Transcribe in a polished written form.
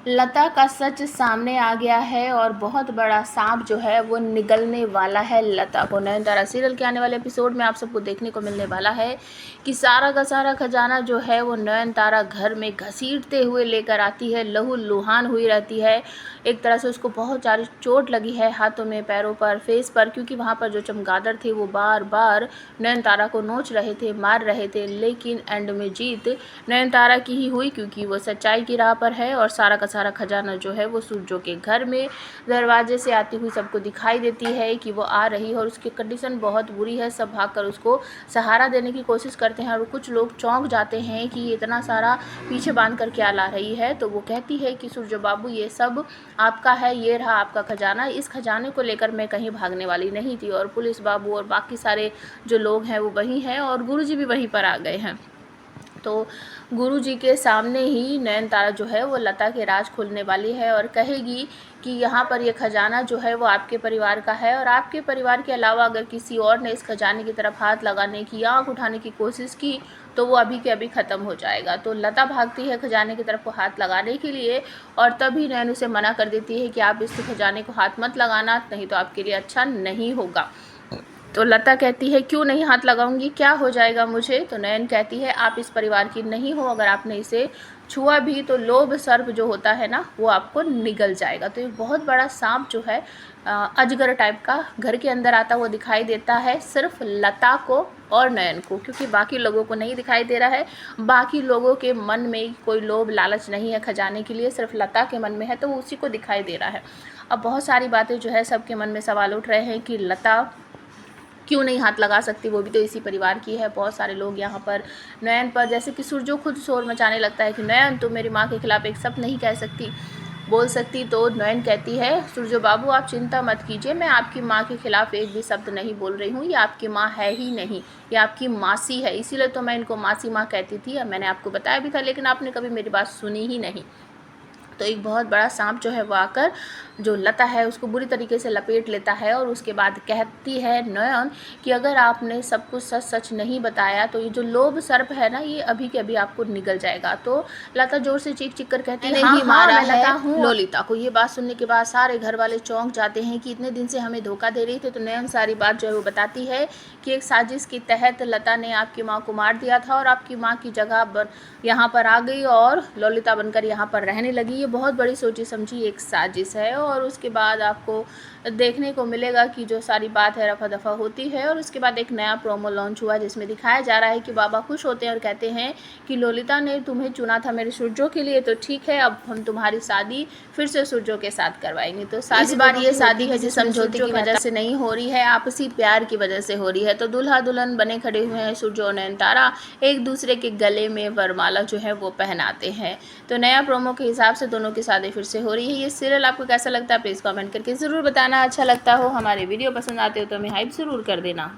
लता का सच सामने आ गया है और बहुत बड़ा सांप जो है वो निगलने वाला है लता को। नयनतारा सीरियल के आने वाले एपिसोड में आप सबको देखने को मिलने वाला है कि सारा का सारा खजाना जो है वो नयनतारा घर में घसीटते हुए लेकर आती है। लहू लुहान हुई रहती है, एक तरह से उसको बहुत सारी चोट लगी है हाथों में, पैरों पर, फेस पर, क्योंकि वहाँ पर जो चमगादड़ थे वो बार बार नयनतारा को नोच रहे थे, मार रहे थे। लेकिन एंड में जीत नयनतारा की ही हुई, क्योंकि वो सच्चाई की राह पर है और सारा का सारा खजाना जो है वो सूरजो के घर में दरवाजे से आती हुई सबको दिखाई देती है कि वो आ रही है और उसकी कंडीशन बहुत बुरी है। सब भागकर उसको सहारा देने की कोशिश करते हैं और कुछ लोग चौंक जाते हैं कि ये इतना सारा पीछे बांध कर क्या ला रही है। तो वो कहती है कि सूरजो बाबू ये सब आपका है, ये रहा आपका खजाना, इस खजाने को लेकर मैं कहीं भागने वाली नहीं थी। और पुलिस बाबू और बाकी सारे जो लोग हैं वो वहीं हैं और गुरुजी भी वहीं पर आ गए हैं। तो गुरुजी के सामने ही नयनतारा जो है वो लता के राज खोलने वाली है और कहेगी कि यहाँ पर ये खजाना जो है वो आपके परिवार का है और आपके परिवार के अलावा अगर किसी और ने इस खजाने की तरफ हाथ लगाने की, आँख उठाने की कोशिश की तो वो अभी के अभी ख़त्म हो जाएगा। तो लता भागती है खजाने की तरफ को हाथ लगाने के लिए और तभी नयन उसे मना कर देती है कि आप इस खजाने को हाथ मत लगाना, नहीं तो आपके लिए अच्छा नहीं होगा। तो लता कहती है क्यों नहीं हाथ लगाऊंगी, क्या हो जाएगा मुझे। तो नयन कहती है आप इस परिवार की नहीं हो, अगर आपने इसे छुआ भी तो लोभ सर्प जो होता है ना वो आपको निगल जाएगा। तो एक बहुत बड़ा सांप जो है अजगर टाइप का घर के अंदर आता हुआ दिखाई देता है, सिर्फ लता को और नयन को, क्योंकि बाकी लोगों को नहीं दिखाई दे रहा है। बाकी लोगों के मन में कोई लोभ लालच नहीं है खजाने के लिए, सिर्फ लता के मन में है, तो वो उसी को दिखाई दे रहा है। अब बहुत सारी बातें जो है सबके मन में सवाल उठ रहे हैं कि लता क्यों नहीं हाथ लगा सकती, वो भी तो इसी परिवार की है। बहुत सारे लोग यहाँ पर नयन पर, जैसे कि सूरजो खुद शोर मचाने लगता है कि नयन तुम मेरी माँ के खिलाफ एक शब्द नहीं कह सकती, बोल सकती। तो नयन कहती है सूरजो बाबू आप चिंता मत कीजिए, मैं आपकी माँ के खिलाफ एक भी शब्द नहीं बोल रही हूँ, ये आपकी माँ है ही नहीं, ये आपकी मासी है, इसीलिए तो मैं इनको मासी माँ कहती थी। मैंने आपको बताया भी था लेकिन आपने कभी मेरी बात सुनी ही नहीं। तो एक बहुत बड़ा सांप जो है वो आकर जो लता है उसको बुरी तरीके से लपेट लेता है और उसके बाद कहती है नयन कि अगर आपने सब कुछ सच सच नहीं बताया तो ये जो लोभ सर्प है ना ये अभी के अभी आपको निगल जाएगा। तो लता जोर से चीख चीख कर कहती है हाँ मारा है ललिता को। ये बात सुनने के बाद सारे घर वाले चौंक जाते हैं कि इतने दिन से हमें धोखा दे रही थी। तो नयन सारी बात जो है वो बताती है कि एक साजिश के तहत लता ने आपकी माँ को मार दिया था और आपकी माँ की जगह यहाँ पर आ गई और ललिता बनकर यहाँ पर रहने लगी। ये बहुत बड़ी सोची समझी एक साजिश है और उसके बाद आपको देखने को मिलेगा कि जो सारी बात है रफा दफा होती है। और उसके बाद एक नया प्रोमो लॉन्च हुआ जिसमें दिखाया जा रहा है कि बाबा खुश होते हैं और कहते हैं कि ललिता ने तुम्हें चुना था मेरे सूरजो के लिए, तो ठीक है अब हम तुम्हारी शादी फिर से सूरजो के साथ करवाएंगे। तो इस बार ये शादी है जिस समझौते की वजह से नहीं हो रही है, आपसी प्यार की वजह से हो रही है। तो दूल्हा दुल्हन बने खड़े हुए हैं, सूरजो और नयनतारा एक दूसरे के गले में वरमाला जो है वो पहनाते हैं। तो नया प्रोमो के हिसाब से दोनों की शादी फिर से हो रही है। ये सीरियल आपको कैसा लगता है प्लीज़ कमेंट करके ज़रूर बताना। अच्छा लगता हो, हमारे वीडियो पसंद आते हो तो हमें हाइप ज़रूर कर देना।